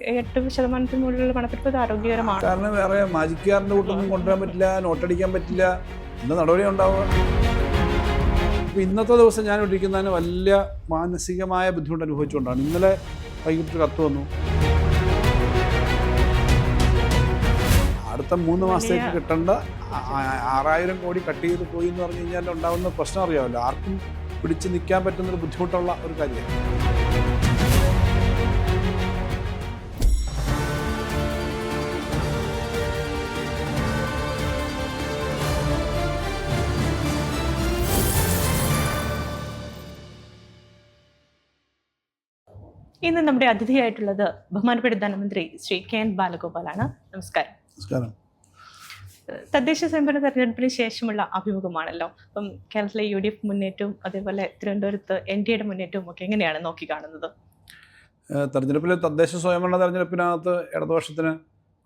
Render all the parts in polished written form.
8% മുകളിലുള്ള പണപ്പെരുപ്പ് ആരോഗ്യകരമാണ്. കാരണം വേറെ മാജിക്കാറിൻ്റെ കൂട്ടൊന്നും കൊണ്ടുവരാൻ പറ്റില്ല, നോട്ടടിക്കാൻ പറ്റില്ല, ഇന്ന നടപടി ഉണ്ടാവുക. അപ്പോൾ ഇന്നത്തെ ദിവസം ഞാൻ ഇരിക്കുന്നതിന് വലിയ മാനസികമായ ബുദ്ധിമുട്ട് അനുഭവിച്ചുകൊണ്ടാണ്. ഇന്നലെ വൈകിട്ട് കത്ത് വന്നു, അടുത്ത 3 മാസത്തേക്ക് കിട്ടേണ്ട 6000 കോടി കട്ട് ചെയ്ത് പോയി എന്ന് പറഞ്ഞു കഴിഞ്ഞാൽ ഉണ്ടാകുന്ന പ്രശ്നം അറിയാമല്ലോ. ആർക്കും പിടിച്ച് നിൽക്കാൻ പറ്റുന്നൊരു ബുദ്ധിമുട്ടുള്ള ഒരു കാര്യമാണ്. ഇന്ന് നമ്മുടെ അതിഥിയായിട്ടുള്ളത് ബഹുമാനപ്പെട്ട ധനമന്ത്രി ശ്രീ KN ബാലഗോപാലാണ്. നമസ്കാരം. നമസ്കാരം. തദ്ദേശ സ്വയംഭരണ തെരഞ്ഞെടുപ്പിന് ശേഷമുള്ള അഭിമുഖമാണല്ലോ. അപ്പം കേരളത്തിലെ UDF മുന്നേറ്റവും അതേപോലെ തിരുവനന്തപുരത്ത് NDAയുടെ മുന്നേറ്റവും ഒക്കെ എങ്ങനെയാണ് നോക്കിക്കാണുന്നത്? തെരഞ്ഞെടുപ്പിൽ തദ്ദേശ സ്വയംഭരണ തെരഞ്ഞെടുപ്പിനകത്ത് ഇടതുപക്ഷത്തിന്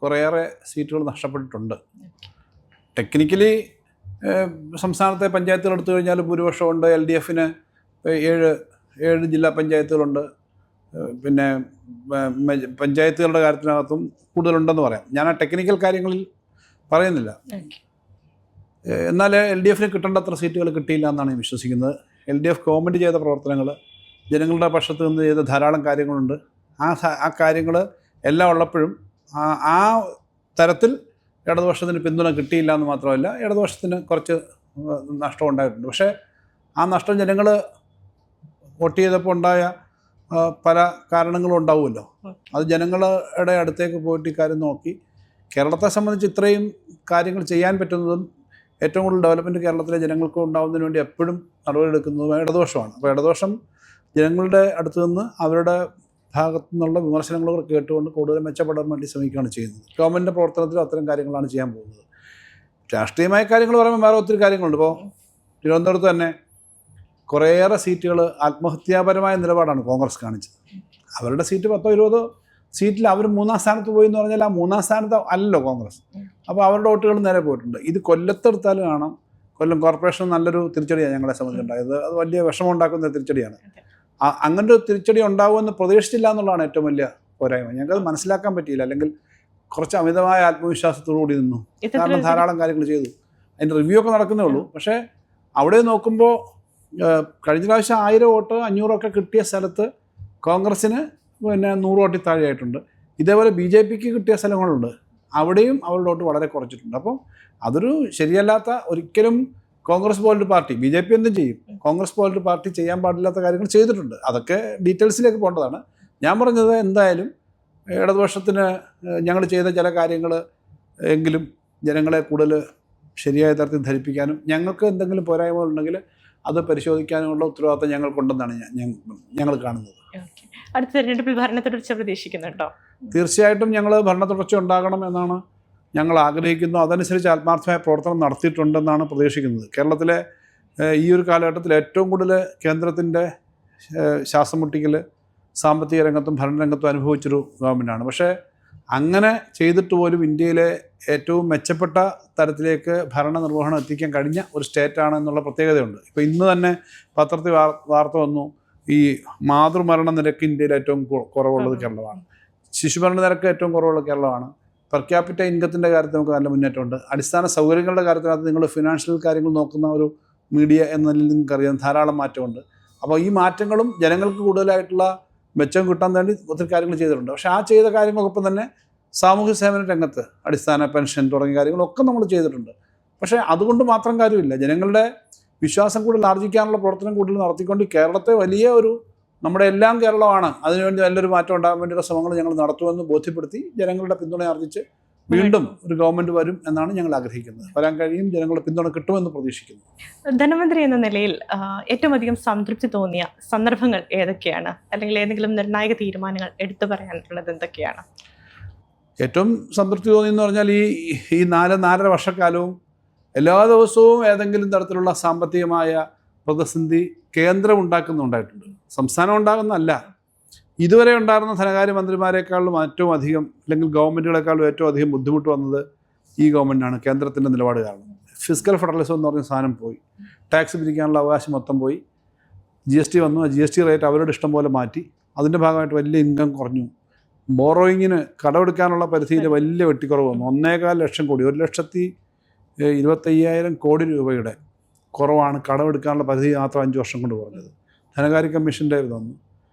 കുറേയേറെ സീറ്റുകൾ നഷ്ടപ്പെട്ടിട്ടുണ്ട്. ടെക്നിക്കലി സംസ്ഥാനത്തെ പഞ്ചായത്തുകൾ എടുത്തു കഴിഞ്ഞാൽ ഭൂരിപക്ഷമുണ്ട്. LDFന് 7 ജില്ലാ പഞ്ചായത്തുകളുണ്ട്. പിന്നെ പഞ്ചായത്തുകളുടെ കാര്യത്തിനകത്തും കൂടുതലുണ്ടെന്ന് പറയാം. ഞാൻ ആ ടെക്നിക്കൽ കാര്യങ്ങളിൽ പറയുന്നില്ല. എന്നാൽ LDFന് കിട്ടേണ്ടത്ര സീറ്റുകൾ കിട്ടിയില്ല എന്നാണ് ഞാൻ വിശ്വസിക്കുന്നത്. LDF ഗവൺമെൻറ് ചെയ്ത പ്രവർത്തനങ്ങൾ, ജനങ്ങളുടെ പക്ഷത്ത് നിന്ന് ചെയ്ത ധാരാളം കാര്യങ്ങളുണ്ട്. ആ കാര്യങ്ങൾ എല്ലാം ഉള്ളപ്പോഴും ആ തരത്തിൽ ഇടതുപക്ഷത്തിന് പിന്തുണ കിട്ടിയില്ല എന്ന് മാത്രമല്ല, ഇടതുപക്ഷത്തിന് കുറച്ച് നഷ്ടം ഉണ്ടായിട്ടുണ്ട്. പക്ഷേ ആ നഷ്ടം ജനങ്ങൾ വോട്ട് ചെയ്തപ്പോൾ ഉണ്ടായ പല കാരണങ്ങളും ഉണ്ടാവുമല്ലോ. അത് ജനങ്ങളുടെ അടുത്തേക്ക് പോയിട്ട് ഇക്കാര്യം നോക്കി കേരളത്തെ സംബന്ധിച്ച് ഇത്രയും കാര്യങ്ങൾ ചെയ്യാൻ പറ്റുന്നതും ഏറ്റവും കൂടുതൽ ഡെവലപ്മെൻറ്റ് കേരളത്തിലെ ജനങ്ങൾക്ക് ഉണ്ടാകുന്നതിന് വേണ്ടി എപ്പോഴും നടപടിയെടുക്കുന്നതും ഇടതുപക്ഷമാണ്. അപ്പോൾ ഇടതുപക്ഷം ജനങ്ങളുടെ അടുത്ത് നിന്ന് അവരുടെ ഭാഗത്തു നിന്നുള്ള വിമർശനങ്ങൾ കേട്ടുകൊണ്ട് കൂടുതൽ മെച്ചപ്പെടാൻ വേണ്ടി ശ്രമിക്കുകയാണ് ചെയ്യുന്നത്. ഗവൺമെൻറ്റിൻ്റെ പ്രവർത്തനത്തിലും അത്തരം കാര്യങ്ങളാണ് ചെയ്യാൻ പോകുന്നത്. രാഷ്ട്രീയമായ കാര്യങ്ങൾ പറയുമ്പോൾ വേറെ ഒത്തിരി കാര്യങ്ങളുണ്ട്. ഇപ്പോൾ തിരുവനന്തപുരത്ത് തന്നെ കുറേയേറെ സീറ്റുകൾ ആത്മഹത്യാപരമായ നിലപാടാണ് കോൺഗ്രസ് കാണിച്ചത്. അവരുടെ സീറ്റ് 10-20 സീറ്റിൽ അവർ 3-ാം സ്ഥാനത്ത് പോയി എന്ന് പറഞ്ഞാൽ ആ 3-ാം സ്ഥാനത്ത് അല്ലല്ലോ കോൺഗ്രസ്. അപ്പോൾ അവരുടെ വോട്ടുകൾ നേരെ പോയിട്ടുണ്ട്. ഇത് കൊല്ലത്തെടുത്താലും കാണാം. കൊല്ലം കോർപ്പറേഷൻ നല്ലൊരു തിരിച്ചടിയാണ് ഞങ്ങളെ സംബന്ധിച്ചുണ്ടായത്. അത് വലിയ വിഷമമുണ്ടാക്കുന്ന തിരിച്ചടിയാണ്. അങ്ങനൊരു തിരിച്ചടി ഉണ്ടാവുമെന്ന് പ്രതീക്ഷിച്ചില്ല എന്നുള്ളതാണ് ഏറ്റവും വലിയ പോരായ്മ. ഞങ്ങൾക്കത് മനസ്സിലാക്കാൻ പറ്റിയില്ല. അല്ലെങ്കിൽ കുറച്ച് അമിതമായ ആത്മവിശ്വാസത്തോടുകൂടി നിന്നു. കാരണം ധാരാളം കാര്യങ്ങൾ ചെയ്തു. അതിൻ്റെ റിവ്യൂ ഒക്കെ നടക്കുന്നേ ഉള്ളൂ. പക്ഷേ അവിടെ നോക്കുമ്പോൾ കഴിഞ്ഞ പ്രാവശ്യം 1000 വോട്ട് 500 ഒക്കെ കിട്ടിയ സ്ഥലത്ത് കോൺഗ്രസ്സിന് 100 വോട്ടിൽ താഴെയായിട്ടുണ്ട്. ഇതേപോലെ BJPക്ക് കിട്ടിയ സ്ഥലങ്ങളുണ്ട്. അവിടെയും അവരുടെ വോട്ട് വളരെ കുറച്ചിട്ടുണ്ട്. അപ്പോൾ അതൊരു ശരിയല്ലാത്ത, ഒരിക്കലും കോൺഗ്രസ് പോലൊരു പാർട്ടി, BJP എന്തും ചെയ്യും, കോൺഗ്രസ് പോലൊരു പാർട്ടി ചെയ്യാൻ പാടില്ലാത്ത കാര്യങ്ങൾ ചെയ്തിട്ടുണ്ട്. അതൊക്കെ ഡീറ്റെയിൽസിലേക്ക് പോകേണ്ടതാണ്. ഞാൻ പറഞ്ഞത് എന്തായാലും ഇടതുപക്ഷത്തിന് ഞങ്ങൾ ചെയ്ത ചില കാര്യങ്ങൾ എങ്കിലും ജനങ്ങളെ കൂടുതൽ ശരിയായ തരത്തിൽ ധരിപ്പിക്കാനും ഞങ്ങൾക്ക് എന്തെങ്കിലും പോരായ്മകളുണ്ടെങ്കിൽ അത് പരിശോധിക്കാനുള്ള ഉത്തരവാദിത്തം ഞങ്ങൾക്കുണ്ടെന്നാണ് ഞങ്ങൾ കാണുന്നത്. അടുത്ത തെരഞ്ഞെടുപ്പിൽ ഭരണ തുടർച്ച പ്രതീക്ഷിക്കുന്നുണ്ടോ? തീർച്ചയായിട്ടും ഞങ്ങൾ ഭരണ തുടർച്ച ഉണ്ടാകണം എന്നാണ് ഞങ്ങൾ ആഗ്രഹിക്കുന്നു. അതനുസരിച്ച് ആത്മാർത്ഥമായ പ്രവർത്തനം നടത്തിയിട്ടുണ്ടെന്നാണ് പ്രതീക്ഷിക്കുന്നത്. കേരളത്തിലെ ഈ ഒരു കാലഘട്ടത്തിൽ ഏറ്റവും കൂടുതൽ കേന്ദ്രത്തിൻ്റെ ശ്വാസം മുട്ടിക്കൽ സാമ്പത്തിക രംഗത്തും ഭരണരംഗത്തും അനുഭവിച്ചൊരു ഗവൺമെൻറ്റാണ്. പക്ഷേ അങ്ങനെ ചെയ്തിട്ട് പോലും ഇന്ത്യയിലെ ഏറ്റവും മെച്ചപ്പെട്ട തരത്തിലേക്ക് ഭരണനിർവഹണം എത്തിക്കാൻ കഴിഞ്ഞ ഒരു സ്റ്റേറ്റാണ് എന്നുള്ള പ്രത്യേകതയുണ്ട്. ഇപ്പോൾ ഇന്ന് തന്നെ പത്രത്തിൽ വാർത്ത വന്നു, ഈ മാതൃമരണ നിരക്ക് ഇന്ത്യയിൽ ഏറ്റവും കുറവുള്ളത് കേരളമാണ്. ശിശുമരണ നിരക്ക് ഏറ്റവും കുറവുള്ളത് കേരളമാണ്. പെർ ക്യാപിറ്റ ഇൻകത്തിൻ്റെ കാര്യത്തിൽ നമുക്ക് നല്ല മുന്നേറ്റമുണ്ട്. അടിസ്ഥാന സൗകര്യങ്ങളുടെ കാര്യത്തിനകത്ത് നിങ്ങൾ ഫിനാൻഷ്യൽ കാര്യങ്ങൾ നോക്കുന്ന ഒരു മീഡിയ എന്ന നിലയിൽ നിങ്ങൾക്കറിയാം ധാരാളം മാറ്റമുണ്ട്. അപ്പോൾ ഈ മാറ്റങ്ങളും ജനങ്ങൾക്ക് കൂടുതലായിട്ടുള്ള മെച്ചം കിട്ടാൻ വേണ്ടി ഒത്തിരി കാര്യങ്ങൾ ചെയ്തിട്ടുണ്ട്. പക്ഷേ ആ ചെയ്ത കാര്യങ്ങൾക്കൊപ്പം തന്നെ സാമൂഹ്യ സേവന രംഗത്ത് അടിസ്ഥാന പെൻഷൻ തുടങ്ങിയ കാര്യങ്ങളൊക്കെ നമ്മൾ ചെയ്തിട്ടുണ്ട്. പക്ഷേ അതുകൊണ്ട് മാത്രം കാര്യമില്ല. ജനങ്ങളുടെ വിശ്വാസം കൂടുതൽ ആർജിക്കാനുള്ള പ്രവർത്തനം കൂടുതൽ നടത്തിക്കൊണ്ട് കേരളത്തെ വലിയ ഒരു, നമ്മുടെ എല്ലാം കേരളമാണ്, അതിനുവേണ്ടി നല്ലൊരു മാറ്റം ഉണ്ടാകാൻ വേണ്ടിയുള്ള ശ്രമങ്ങൾ ഞങ്ങൾ നടത്തുമെന്ന് ബോധ്യപ്പെടുത്തി ജനങ്ങളുടെ പിന്തുണ ആർജിച്ച് വീണ്ടും ഒരു ഗവൺമെൻറ് വരും എന്നാണ് ഞങ്ങൾ ആഗ്രഹിക്കുന്നത്. വരാൻ കഴിയും, ജനങ്ങളുടെ പിന്തുണ കിട്ടുമെന്ന് പ്രതീക്ഷിക്കുന്നു. ധനമന്ത്രി എന്ന നിലയിൽ ഏറ്റവും അധികം സംതൃപ്തി തോന്നിയ സന്ദർഭങ്ങൾ ഏതൊക്കെയാണ്? അല്ലെങ്കിൽ ഏതെങ്കിലും നിർണായക തീരുമാനങ്ങൾ എടുത്തു പറയാനുള്ളത് എന്തൊക്കെയാണ്? ഏറ്റവും സംതൃപ്തി തോന്നിയെന്ന് പറഞ്ഞാൽ ഈ 4-4.5 വർഷക്കാലവും എല്ലാ ദിവസവും ഏതെങ്കിലും തരത്തിലുള്ള സാമ്പത്തികമായ പ്രതിസന്ധി കേന്ദ്രം ഉണ്ടാക്കുന്നുണ്ടായിട്ടുണ്ട്. സംസ്ഥാനം ഉണ്ടാകുന്നതല്ല. ഇതുവരെ ഉണ്ടായിരുന്ന ധനകാര്യമന്ത്രിമാരെക്കാളും ഏറ്റവും അധികം, അല്ലെങ്കിൽ ഗവൺമെൻറ്റുകളെക്കാളും ഏറ്റവും അധികം ബുദ്ധിമുട്ട് വന്നത് ഈ ഗവൺമെൻറ്റാണ്. കേന്ദ്രത്തിൻ്റെ നിലപാട് കാരണം ഫിസ്ക്കൽ ഫെഡറലിസം എന്ന് പറഞ്ഞ സാധനം പോയി. ടാക്സ് പിരിക്കാനുള്ള അവകാശം മൊത്തം പോയി. GST വന്നു. ആ GST റേറ്റ് അവരുടെ ഇഷ്ടം പോലെ മാറ്റി. അതിൻ്റെ ഭാഗമായിട്ട് വലിയ ഇൻകം കുറഞ്ഞു. ബോറോയിങ്ങിന് കടമെടുക്കാനുള്ള പരിധിയിൽ വലിയ വെട്ടിക്കുറവ് വന്നു. 1.25 ലക്ഷം കോടി, 1,25,000 കോടി രൂപയുടെ കുറവാണ് കടമെടുക്കാനുള്ള പരിധി മാത്രം 5 വർഷം കൊണ്ട് കുറഞ്ഞത്. ധനകാര്യ കമ്മീഷൻ്റെ വന്നു.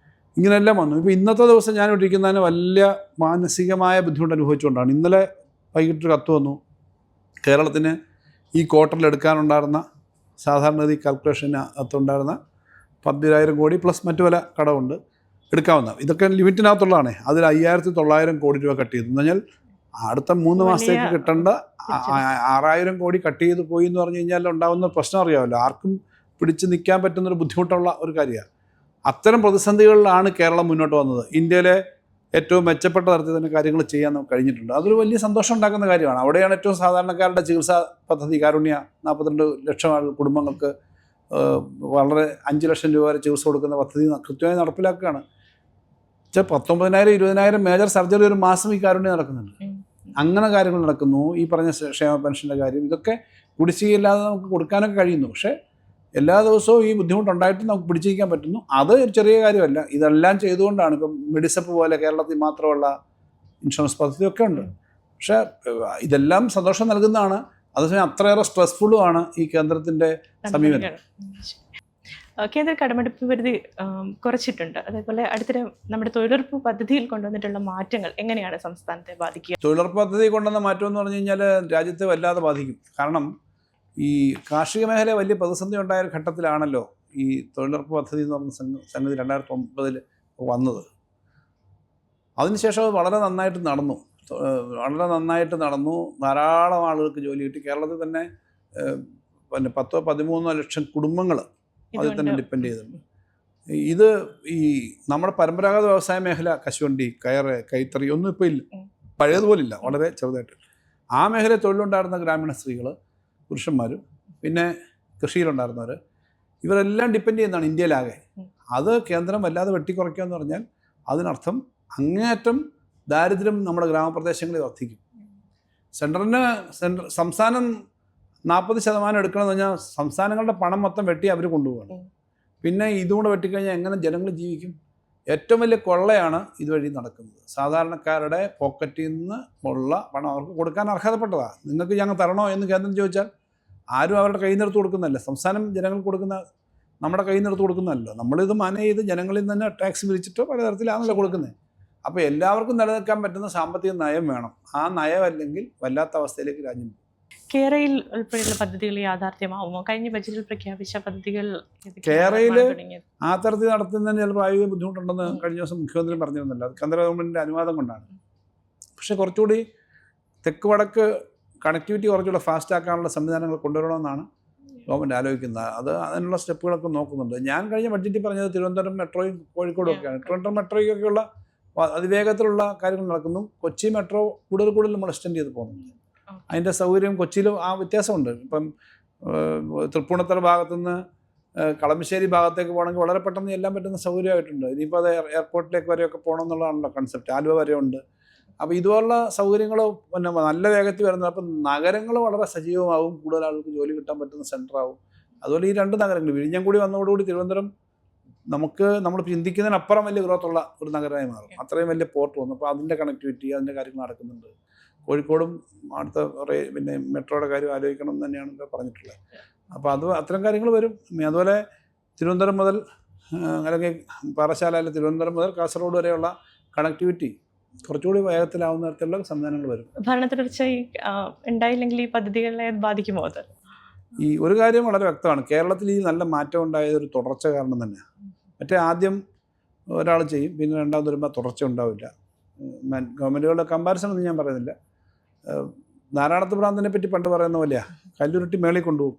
ഇങ്ങനെയെല്ലാം വന്നു. ഇപ്പോൾ ഇന്നത്തെ ദിവസം ഞാൻ ഇരിക്കുന്നതിന് വലിയ മാനസികമായ ബുദ്ധിമുട്ട് അനുഭവിച്ചുകൊണ്ടാണ്. ഇന്നലെ വൈകിട്ട് കത്ത് വന്നു, കേരളത്തിന് ഈ ക്വാർട്ടറിൽ എടുക്കാനുണ്ടായിരുന്ന സാധാരണഗതി കാൽക്കുലേഷന് അകത്തുണ്ടായിരുന്ന 10,000 കോടി പ്ലസ് മറ്റു പല കടമുണ്ട് എടുക്കാവുന്ന. ഇതൊക്കെ ലിമിറ്റിനകത്തുള്ളതാണ്. അതിൽ 5,900 കോടി രൂപ കട്ട് ചെയ്തു. എന്ന് പറഞ്ഞാൽ അടുത്ത 3 മാസത്തേക്ക് കിട്ടേണ്ട 6,000 കോടി കട്ട് ചെയ്ത് പോയി എന്ന് പറഞ്ഞു കഴിഞ്ഞാൽ ഉണ്ടാകുന്ന പ്രശ്നം അറിയാമല്ലോ. ആർക്കും പിടിച്ച് നിൽക്കാൻ പറ്റുന്നൊരു ബുദ്ധിമുട്ടുള്ള ഒരു കാര്യമാണ്. അത്തരം പ്രതിസന്ധികളിലാണ് കേരളം മുന്നോട്ട് വന്നത്. ഇന്ത്യയിലെ ഏറ്റവും മെച്ചപ്പെട്ട തരത്തിൽ തന്നെ കാര്യങ്ങൾ ചെയ്യാൻ നമുക്ക് കഴിഞ്ഞിട്ടുണ്ട്. അതൊരു വലിയ സന്തോഷം ഉണ്ടാക്കുന്ന കാര്യമാണ്. അവിടെയാണ് ഏറ്റവും സാധാരണക്കാരുടെ ചികിത്സാ പദ്ധതി കാരുണ്യ 42 ലക്ഷം കുടുംബങ്ങൾക്ക് വളരെ 5 ലക്ഷം രൂപ വരെ ചികിത്സ കൊടുക്കുന്ന പദ്ധതി കൃത്യമായി നടപ്പിലാക്കുകയാണ്. 19,000 20,000 മേജർ സർജറി ഒരു മാസം ഈ കാരുണ്യം നടക്കുന്നുണ്ട്. അങ്ങനെ കാര്യങ്ങൾ നടക്കുന്നു. ഈ പറഞ്ഞ ക്ഷേമ പെൻഷൻ്റെ കാര്യം, ഇതൊക്കെ കുടിശ്ശികയില്ലാതെ നമുക്ക് കൊടുക്കാനൊക്കെ കഴിയുന്നു. പക്ഷേ എല്ലാ ദിവസവും ഈ ബുദ്ധിമുട്ടുണ്ടായിട്ട് നമുക്ക് പിടിച്ചിരിക്കാൻ പറ്റുന്നു. അത് ഒരു ചെറിയ കാര്യമല്ല. ഇതെല്ലാം ചെയ്തുകൊണ്ടാണ് ഇപ്പം മെഡിസപ്പ് പോലെ കേരളത്തിൽ മാത്രമുള്ള ഇൻഷുറൻസ് പദ്ധതിയൊക്കെ ഉണ്ട്. പക്ഷേ ഇതെല്ലാം സന്തോഷം നൽകുന്നതാണ്. അതേസമയം അത്രയേറെ സ്ട്രെസ്ഫുള്ളുമാണ് ഈ കേന്ദ്രത്തിൻ്റെ സമീപനം. കേന്ദ്ര കടമെടുപ്പ് പരിധി കുറച്ചിട്ടുണ്ട്. അതേപോലെ അടുത്തിടെ നമ്മുടെ തൊഴിലുറപ്പ് പദ്ധതിയിൽ കൊണ്ടുവന്നിട്ടുള്ള മാറ്റങ്ങൾ എങ്ങനെയാണ് സംസ്ഥാനത്തെ ബാധിക്കുക? തൊഴിലുറപ്പ് പദ്ധതി കൊണ്ടുവന്ന മാറ്റം എന്ന് പറഞ്ഞു കഴിഞ്ഞാൽ രാജ്യത്തെ വല്ലാതെ ബാധിക്കും. കാരണം ഈ കാർഷിക മേഖല വലിയ പ്രതിസന്ധി ഉണ്ടായ ഒരു ഘട്ടത്തിലാണല്ലോ ഈ തൊഴിലുറപ്പ് പദ്ധതി എന്ന് പറഞ്ഞ സംഗതി 2009 വന്നത്. അതിനുശേഷം അത് വളരെ നന്നായിട്ട് നടന്നു. ധാരാളം ആളുകൾക്ക് ജോലി കിട്ടി. കേരളത്തിൽ തന്നെ 10-13 ലക്ഷം കുടുംബങ്ങൾ അതിൽ തന്നെ ഡിപ്പെൻഡ് ചെയ്തിട്ടുണ്ട്. ഇത് ഈ നമ്മുടെ പരമ്പരാഗത വ്യവസായ മേഖല, കശുവണ്ടി, കയറ്, കൈത്തറി ഒന്നും ഇപ്പോൾ ഇല്ല, പഴയതുപോലെ ഇല്ല, വളരെ ചെറുതായിട്ട്. ആ മേഖലയിൽ തൊഴിലുണ്ടായിരുന്ന ഗ്രാമീണ സ്ത്രീകൾ, പുരുഷന്മാരും പിന്നെ കൃഷിയിലുണ്ടായിരുന്നവർ, ഇവരെല്ലാം ഡിപ്പെൻഡ് ചെയ്യുന്നതാണ് ഇന്ത്യയിലാകെ. അത് കേന്ദ്രം വല്ലാതെ വെട്ടിക്കുറയ്ക്കുക എന്ന് പറഞ്ഞാൽ അതിനർത്ഥം അങ്ങേയറ്റം ദാരിദ്ര്യം നമ്മുടെ ഗ്രാമപ്രദേശങ്ങളിൽ വർദ്ധിക്കും. സംസ്ഥാനം 40% എടുക്കണമെന്ന് പറഞ്ഞാൽ സംസ്ഥാനങ്ങളുടെ പണം മൊത്തം വെട്ടി അവർ കൊണ്ടുപോകണം. പിന്നെ ഇതുകൂടെ വെട്ടിക്കഴിഞ്ഞാൽ എങ്ങനെ ജനങ്ങൾ ജീവിക്കും? ഏറ്റവും വലിയ കൊള്ളയാണ് ഇതുവഴി നടക്കുന്നത്. സാധാരണക്കാരുടെ പോക്കറ്റിൽ നിന്ന് ഉള്ള പണം അവർക്ക് കൊടുക്കാൻ അർഹതപ്പെട്ടതാണ്. നിങ്ങൾക്ക് ഞങ്ങൾ തരണോ എന്ന് കേന്ദ്രം ചോദിച്ചാൽ ആരും അവരുടെ കയ്യിൽ നിന്നെടുത്ത് കൊടുക്കുന്നതല്ല. സംസ്ഥാനം ജനങ്ങൾക്ക് കൊടുക്കുന്ന നമ്മുടെ കയ്യിൽ നിന്നെടുത്ത് കൊടുക്കുന്നതല്ലോ. നമ്മളിത് ചെയ്ത് ജനങ്ങളിൽ നിന്ന് തന്നെ ടാക്സ് പിരിച്ചിട്ടോ പലതരത്തിലാണല്ലോ കൊടുക്കുന്നത്. അപ്പോൾ എല്ലാവർക്കും നിലനിൽക്കാൻ പറ്റുന്ന സാമ്പത്തിക നയം വേണം. ആ നയം അല്ലെങ്കിൽ വല്ലാത്ത അവസ്ഥയിലേക്ക് രാജ്യം പോകും. കേരളയിൽ ഉൾപ്പെടെയുള്ള പദ്ധതികൾ യാഥാർത്ഥ്യമാവുമോ? കഴിഞ്ഞ ബജറ്റിൽ പ്രഖ്യാപിച്ച പദ്ധതികൾ കേരളയിൽ ആ തരത്തിൽ നടത്തുന്നതിന് ചില പ്രായോഗിക ബുദ്ധിമുട്ടുണ്ടെന്ന് കഴിഞ്ഞ ദിവസം മുഖ്യമന്ത്രി പറഞ്ഞിരുന്നല്ലോ. അത് കേന്ദ്ര ഗവൺമെൻറ്റിൻ്റെ അനുവാദം കൊണ്ടാണ്. പക്ഷേ കുറച്ചുകൂടി തെക്ക് വടക്ക് കണക്ടിവിറ്റി കുറച്ചുകൂടെ ഫാസ്റ്റ് ആക്കാനുള്ള സംവിധാനങ്ങൾ കൊണ്ടുവരണമെന്നാണ് ഗവൺമെൻറ് ആലോചിക്കുന്നത്. അതിനുള്ള സ്റ്റെപ്പുകളൊക്കെ നോക്കുന്നുണ്ട്. ഞാൻ കഴിഞ്ഞ ബഡ്ജറ്റിൽ പറഞ്ഞത് തിരുവനന്തപുരം മെട്രോയും കോഴിക്കോടും ഒക്കെയാണ്. തിരുവനന്തപുരം മെട്രോയ്ക്കൊക്കെയുള്ള അതിവേഗത്തിലുള്ള കാര്യങ്ങൾ നടക്കുന്നു. കൊച്ചി മെട്രോ കൂടുതൽ നമ്മൾ എക്സ്റ്റെൻഡ് ചെയ്ത് പോകുന്നുണ്ട്. അതിൻ്റെ സൗകര്യം കൊച്ചിയിലും ആ വ്യത്യാസമുണ്ട്. ഇപ്പം തൃപ്പൂണിത്തറ ഭാഗത്തുനിന്ന് കളമശ്ശേരി ഭാഗത്തേക്ക് പോകണമെങ്കിൽ വളരെ പെട്ടെന്ന് ചെല്ലാൻ പറ്റുന്ന സൗകര്യമായിട്ടുണ്ട്. ഇനിയിപ്പോൾ അത് എയർപോർട്ടിലേക്ക് വരെയൊക്കെ പോകണം എന്നുള്ളതാണല്ലോ കൺസെപ്റ്റ്. ആലുവ വരെ ഉണ്ട്. അപ്പോൾ ഇതുപോലുള്ള സൗകര്യങ്ങൾ പിന്നെ നല്ല വേഗത്തിൽ വരുന്നത്. അപ്പം നഗരങ്ങൾ വളരെ സജീവമാവും, കൂടുതൽ ആൾക്ക് ജോലി കിട്ടാൻ പറ്റുന്ന സെൻറ്ററാവും. അതുപോലെ ഈ 2 നഗരങ്ങൾ വിഴിഞ്ഞം കൂടി വന്നതോടുകൂടി തിരുവനന്തപുരം നമ്മൾ ചിന്തിക്കുന്നതിനപ്പുറം വലിയ ഗ്രോത്തുള്ള ഒരു നഗരമായി മാറും. അത്രയും വലിയ പോർട്ട് വന്നു. അപ്പോൾ അതിൻ്റെ കണക്ടിവിറ്റി, അതിൻ്റെ കാര്യങ്ങൾ നടക്കുന്നുണ്ട്. കോഴിക്കോടും അടുത്ത കുറേ പിന്നെ മെട്രോയുടെ കാര്യം ആലോചിക്കണം എന്ന് തന്നെയാണ് ഇപ്പോൾ പറഞ്ഞിട്ടുള്ളത്. അപ്പോൾ അത്തരം കാര്യങ്ങൾ വരും. അതുപോലെ തിരുവനന്തപുരം മുതൽ അല്ലെങ്കിൽ പാറശാല അല്ലെങ്കിൽ തിരുവനന്തപുരം മുതൽ കാസർഗോഡ് വരെയുള്ള കണക്ടിവിറ്റി കുറച്ചുകൂടി വേഗത്തിലാവുന്ന തരത്തിലുള്ള സംവിധാനങ്ങൾ വരും. ഭരണ തുടർച്ച ഉണ്ടായില്ലെങ്കിൽ ഈ പദ്ധതികളെ ബാധിക്കുമോ? അത് ഈ ഒരു കാര്യം വളരെ വ്യക്തമാണ്. കേരളത്തിൽ ഈ നല്ല മാറ്റം ഉണ്ടായത് ഒരു തുടർച്ച കാരണം തന്നെയാണ്. മറ്റേ ആദ്യം ഒരാൾ ചെയ്യും, പിന്നെ രണ്ടാമത് വരുമ്പോൾ തുടർച്ച ഉണ്ടാവില്ല. ഗവൺമെൻറ്റുകളുടെ കമ്പാരിസൺ ഒന്നും ഞാൻ പറയുന്നില്ല. നാരായണത്ത് ഭ്രാന്തിനെ പറ്റി പണ്ട് പറയുന്ന പോലെയാണ്. കല്ലുരുട്ടി മേളിൽ കൊണ്ടുപോകും,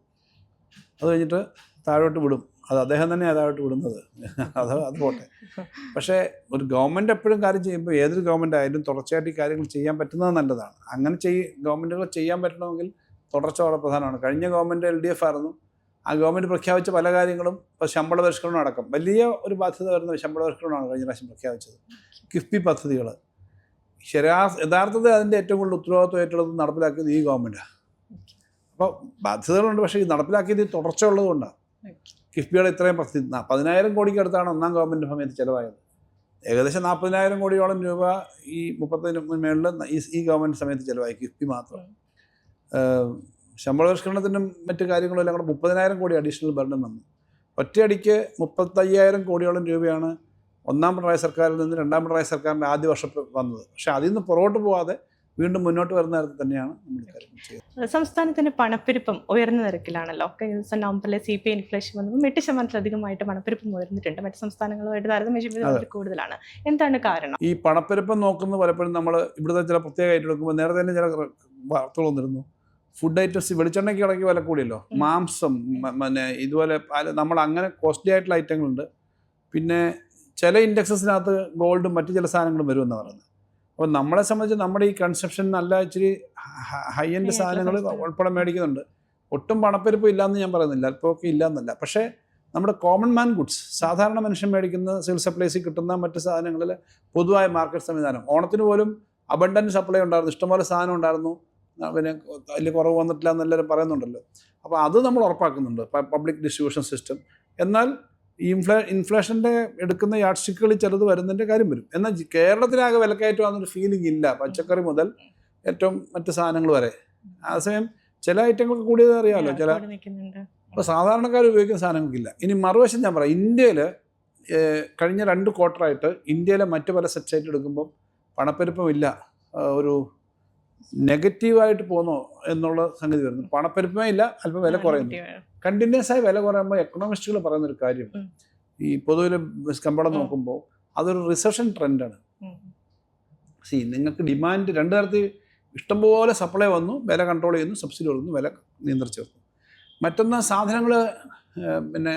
അത് കഴിഞ്ഞിട്ട് താഴോട്ട് വിടും. അത് അദ്ദേഹം തന്നെ താഴോട്ട് വിടുന്നത്. അത് പോട്ടെ. പക്ഷേ ഒരു ഗവൺമെൻറ് എപ്പോഴും കാര്യം ചെയ്യുമ്പോൾ ഏതൊരു ഗവൺമെൻറ് ആയാലും തുടർച്ചയായിട്ട് ഈ കാര്യങ്ങൾ ചെയ്യാൻ പറ്റുന്നത് നല്ലതാണ്. അങ്ങനെ ഗവൺമെൻറ്റുകൾ ചെയ്യാൻ പറ്റണമെങ്കിൽ തുടർച്ച വളരെ പ്രധാനമാണ്. കഴിഞ്ഞ ഗവൺമെൻറ് LDF ആയിരുന്നു. ആ ഗവൺമെൻറ് പ്രഖ്യാപിച്ച പല കാര്യങ്ങളും ഇപ്പോൾ ശമ്പള പരിഷ്കരണം അടക്കം വലിയ ഒരു ബാധ്യത വരുന്ന ശമ്പള പരിഷ്കരണമാണ് കഴിഞ്ഞ പ്രാവശ്യം പ്രഖ്യാപിച്ചത്. കിഫ്ബി പദ്ധതികൾ യഥാർത്ഥത്തിൽ അതിൻ്റെ ഏറ്റവും കൂടുതൽ ഉത്തരവാദിത്വം ഏറ്റെടുത്ത് നടപ്പിലാക്കിയത് ഈ ഗവൺമെൻറ്റാണ്. അപ്പോൾ ബാധ്യതകളുണ്ട്, പക്ഷേ ഈ നടപ്പിലാക്കിയത് തുടർച്ച ഉള്ളതുകൊണ്ടാണ്. കിഫ്ബിയുടെ ഇത്രയും 10,000 കോടിക്ക് അടുത്താണ് ഒന്നാം ഗവൺമെൻറ് സമയത്ത് ചിലവായത്. ഏകദേശം 40,000 കോടിയോളം രൂപ ഈ 30 മേളിൽ ഈ ഗവൺമെൻറ് സമയത്ത് ചിലവായി കിഫ്ബി മാത്രം. ശമ്പള പരിഷ്കരണത്തിനും മറ്റു കാര്യങ്ങളും എല്ലാം കൂടെ 30,000 കോടി അഡീഷണൽ ബർഡൻ വന്നു. ഒറ്റയടിക്ക് 35,000 കോടിയോളം രൂപയാണ് ഒന്നാം പിണറായി സർക്കാരിൽ നിന്ന് രണ്ടാം പിണറായി സർക്കാരിൻ്റെ ആദ്യ വർഷം വന്നത്. പക്ഷേ അതിൽ നിന്ന് പുറകോട്ട് പോകാതെ വീണ്ടും മുന്നോട്ട് വരുന്ന തരത്തിൽ തന്നെയാണ് നമ്മൾ കാര്യങ്ങൾ ചെയ്യുന്നത്. സംസ്ഥാനത്തിന്റെ പണപ്പെരുപ്പം ഉയർന്ന നിരക്കിലാണല്ലോ. കഴിഞ്ഞ ദിവസം നവംബറിലെ CPI ഇൻഫ്ലേഷൻ വന്നപ്പോൾ 8% പണപ്പെരുപ്പം ഉയർന്നിട്ടുണ്ട്. മറ്റ് സംസ്ഥാനങ്ങളുമായിട്ട് താരതമ്യം ചെയ്യുമ്പോൾ കൂടുതലാണ്. എന്താണ് കാരണം? ഈ പണപ്പെരുപ്പം നോക്കുന്നത് പലപ്പോഴും നമ്മൾ ഇവിടുത്തെ ചില പ്രത്യേകമായിട്ട് എടുക്കുമ്പോൾ നേരത്തെ തന്നെ ചില വാർത്തകൾ വന്നിരുന്നു. ഫുഡ് ഐറ്റംസ്, വെളിച്ചെണ്ണയ്ക്ക് ഇടയ്ക്ക് വില കൂടിയല്ലോ, മാംസം, പിന്നെ ഇതുപോലെ നമ്മൾ അങ്ങനെ കോസ്റ്റ്ലി ആയിട്ടുള്ള ഐറ്റങ്ങളുണ്ട്. പിന്നെ ചില ഇൻഡെക്സസിനകത്ത് ഗോൾഡും മറ്റു ചില സാധനങ്ങളും വരുമെന്ന് പറയുന്നത്. അപ്പോൾ നമ്മളെ സംബന്ധിച്ച് നമ്മുടെ ഈ കൺസെപ്ഷൻ നല്ല ഇച്ചിരി ഹൈ എൻഡ് സാധനങ്ങൾ ഉൾപ്പെടെ മേടിക്കുന്നുണ്ട്. ഒട്ടും പണപ്പെരുപ്പം ഇല്ലയെന്ന് ഞാൻ പറയുന്നില്ല, അല്പമൊക്കെ ഇല്ലയെന്നല്ല. പക്ഷേ നമ്മുടെ കോമൺ മാൻ ഗുഡ്സ്, സാധാരണ മനുഷ്യൻ മേടിക്കുന്ന സിവിൽ സപ്ലൈസിൽ കിട്ടുന്ന മറ്റ് സാധനങ്ങളിൽ പൊതുവായ മാർക്കറ്റ് സംവിധാനം, ഓണത്തിന് പോലും അബണ്ടൻറ്റ് സപ്ലൈ ഉണ്ടായിരുന്നു, ഇഷ്ടംപോലെ സാധനം ഉണ്ടായിരുന്നു, പിന്നെ വലിയ കുറവ് വന്നിട്ടില്ല എന്നെല്ലാവരും പറയുന്നുണ്ടല്ലോ. അപ്പോൾ അത് നമ്മൾ ഉറപ്പാക്കുന്നുണ്ട്, പബ്ലിക് ഡിസ്ട്രിബ്യൂഷൻ സിസ്റ്റം. എന്നാൽ ഈ ഇൻഫ്ലേഷൻ്റെ എടുക്കുന്ന യാഡ് സ്റ്റിക്കുകളിൽ ചിലത് വരുന്നതിൻ്റെ കാര്യം വരും. എന്നാൽ കേരളത്തിലാകെ വിലക്കയറ്റമാണെന്നൊരു ഫീലിംഗ് ഇല്ല, പച്ചക്കറി മുതൽ ഏറ്റവും മറ്റ് സാധനങ്ങൾ വരെ. അതേസമയം ചില ഐറ്റങ്ങൾക്ക് കൂടിയത് അറിയാമല്ലോ, ചില ഇപ്പോൾ സാധാരണക്കാർ ഉപയോഗിക്കുന്ന സാധനങ്ങൾക്കില്ല. ഇനി മറുവശം ഞാൻ പറയാം, ഇന്ത്യയിൽ കഴിഞ്ഞ 2 ക്വാർട്ടറായിട്ട് ഇന്ത്യയിലെ മറ്റ് പല സെക്ടറായിട്ട് എടുക്കുമ്പോൾ പണപ്പെരുപ്പം ഇല്ല, ഒരു നെഗറ്റീവായിട്ട് പോകുന്നു എന്നുള്ള സംഗതി വരുന്നു. പണപ്പെരുപ്പമേ ഇല്ല, അല്പം വില കുറയുന്നു. കണ്ടിന്യൂസ് ആയി വില കുറയുമ്പോൾ എക്കണോമിസ്റ്റുകൾ പറയുന്നൊരു കാര്യം, ഈ പൊതുവിൽ കമ്പളം നോക്കുമ്പോൾ അതൊരു റിസഷൻ ട്രെൻഡാണ്. നിങ്ങൾക്ക് ഡിമാൻഡ് 2 തരത്തിൽ ഇഷ്ടംപോലെ സപ്ലൈ വന്നു, വില കൺട്രോൾ ചെയ്യുന്നു, സബ്സിഡി കൊടുക്കുന്നു, വില നിയന്ത്രിച്ചു വെക്കുന്നു. മറ്റൊന്ന് സാധനങ്ങൾ പിന്നെ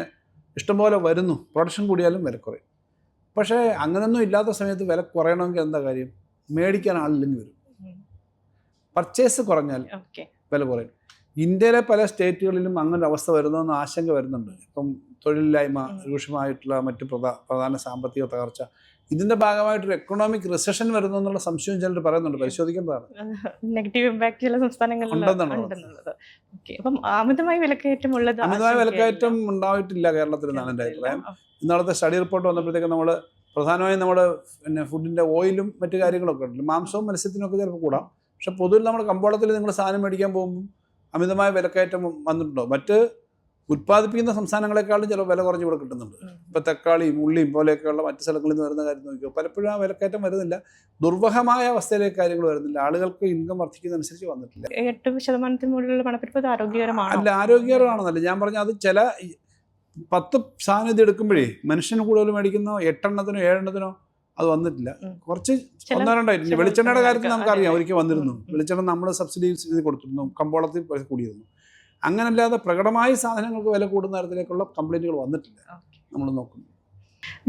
ഇഷ്ടംപോലെ വരുന്നു, പ്രൊഡക്ഷൻ കൂടിയാലും വില കുറയും. പക്ഷേ അങ്ങനെയൊന്നും ഇല്ലാത്ത സമയത്ത് വില കുറയണമെങ്കിൽ എന്താ കാര്യം? മേടിക്കാൻ ആളില്ലെങ്കിൽ വരും. പർച്ചേസ് കുറഞ്ഞാൽ വില കുറയും. ഇന്ത്യയിലെ പല സ്റ്റേറ്റുകളിലും അങ്ങനെ അവസ്ഥ വരുന്നതെന്ന് ആശങ്ക വരുന്നുണ്ട്. ഇപ്പം തൊഴിലില്ലായ്മ, രൂക്ഷമായിട്ടുള്ള മറ്റ് പ്രധാന സാമ്പത്തിക തകർച്ച, ഇതിന്റെ ഭാഗമായിട്ടൊരു എക്കണോമിക് റിസഷൻ വരുന്നു എന്നുള്ള സംശയം ചിലർ പറയുന്നുണ്ട്. പരിശോധിക്കേണ്ടതാണ്. നെഗറ്റീവ് ഇമ്പാക്ട് ചില സംസ്ഥാനങ്ങളിൽ അപ്പം അമിതമായ വിലക്കയറ്റം ഉണ്ടായിട്ടില്ല കേരളത്തിൽ എന്നാണ് എൻ്റെ അഭിപ്രായം. ഇന്നാളത്തെ സ്റ്റഡി റിപ്പോർട്ട് വന്നപ്പോഴത്തേക്ക് നമ്മൾ പ്രധാനമായും നമ്മുടെ പിന്നെ ഫുഡിൻ്റെ ഓയിലും മറ്റു കാര്യങ്ങളൊക്കെ ഉണ്ടല്ലോ, മാംസവും മത്സ്യത്തിനൊക്കെ ചിലപ്പോൾ കൂടാം. പക്ഷെ പൊതുവിൽ നമ്മുടെ കമ്പോളത്തിൽ നിങ്ങൾ സാധനം മേടിക്കാൻ പോകുമ്പോൾ അമിതമായ വിലക്കയറ്റം വന്നിട്ടുണ്ടോ? മറ്റ് ഉത്പാദിപ്പിക്കുന്ന സംസ്ഥാനങ്ങളെക്കാളും ചില വില കുറഞ്ഞ് ഇവിടെ കിട്ടുന്നുണ്ട്. ഇപ്പോൾ തക്കാളിയും ഉള്ളിയും പോലെയൊക്കെയുള്ള മറ്റ് സ്ഥലങ്ങളിൽ നിന്ന് വരുന്ന കാര്യം നോക്കിയോ, പലപ്പോഴും ആ വിലക്കയറ്റം വരുന്നില്ല, ദുർവഹമായ അവസ്ഥയിലേക്ക് കാര്യങ്ങൾ വരുന്നില്ല, ആളുകൾക്ക് ഇൻകം വർദ്ധിക്കുന്നതനുസരിച്ച് വന്നിട്ടില്ല. 8% മുകളിലുള്ള പണപ്പെരുപ്പം ആരോഗ്യകരമാണ് അല്ല, ആരോഗ്യകരമാണെന്നല്ല ഞാൻ പറഞ്ഞ, അത് ചില 10 സാധനം ഇത് എടുക്കുമ്പോഴേ മനുഷ്യന് കൂടുതൽ മേടിക്കുന്ന 8 എണ്ണത്തിനോ 7 എണ്ണത്തിനോ അത് വന്നിട്ടില്ല. കുറച്ച് 1-2 വെളിച്ചെണ്ണയുടെ കാര്യത്തിൽ നമുക്കറിയാം, ഒരിക്കൽ വന്നിരുന്നു. വെളിച്ചെണ്ണ നമ്മൾ സബ്സിഡി ഇത് കൊടുത്തിരുന്നു, കമ്പോളത്തിൽ കൂടിയിരുന്നു. അങ്ങനല്ലാതെ പ്രകടമായ സാധനങ്ങൾക്ക് വില കൂടുന്ന തരത്തിലേക്കുള്ള കംപ്ലൈൻറ്റുകൾ വന്നിട്ടില്ല നമ്മൾ നോക്കുന്നു.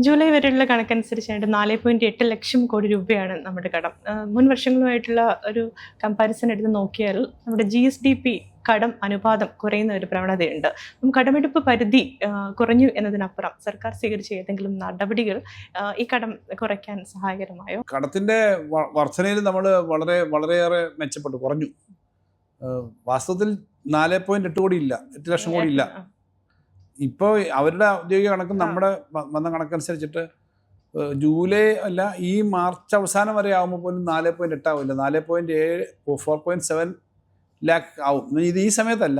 ജൂലൈ വരെയുള്ള കണക്കനുസരിച്ചായിട്ട് 4.8 ലക്ഷം കോടി രൂപയാണ് നമ്മുടെ കടം. മുൻ വർഷങ്ങളുമായിട്ടുള്ള ഒരു കമ്പാരിസൺ എടുത്ത് നോക്കിയാൽ നമ്മുടെ GSDP കടം അനുപാതം കുറയുന്ന ഒരു പ്രവണതയുണ്ട്. കടമെടുപ്പ് പരിധി കുറഞ്ഞു എന്നതിനപ്പുറം സർക്കാർ സ്വീകരിച്ച ഏതെങ്കിലും നടപടികൾ ഈ കടം കുറയ്ക്കാൻ സഹായകരമായോ? കടത്തിൻ്റെ വർധനയിൽ നമ്മൾ വളരെയേറെ മെച്ചപ്പെട്ടു, കുറഞ്ഞു. വാസ്തവത്തിൽ 4.8 കോടി ഇല്ല, 8 ലക്ഷം കോടി ഇല്ല. ഇപ്പോൾ അവരുടെ ഔദ്യോഗിക കണക്കും നമ്മുടെ വന്ന കണക്കനുസരിച്ചിട്ട് ജൂലൈ അല്ല, ഈ മാർച്ച് അവസാനം വരെ ആകുമ്പോൾ പോലും 4.8 ആവില്ല, 4.7 ലാക്ക് ആവും. ഇത് ഈ സമയത്തല്ല,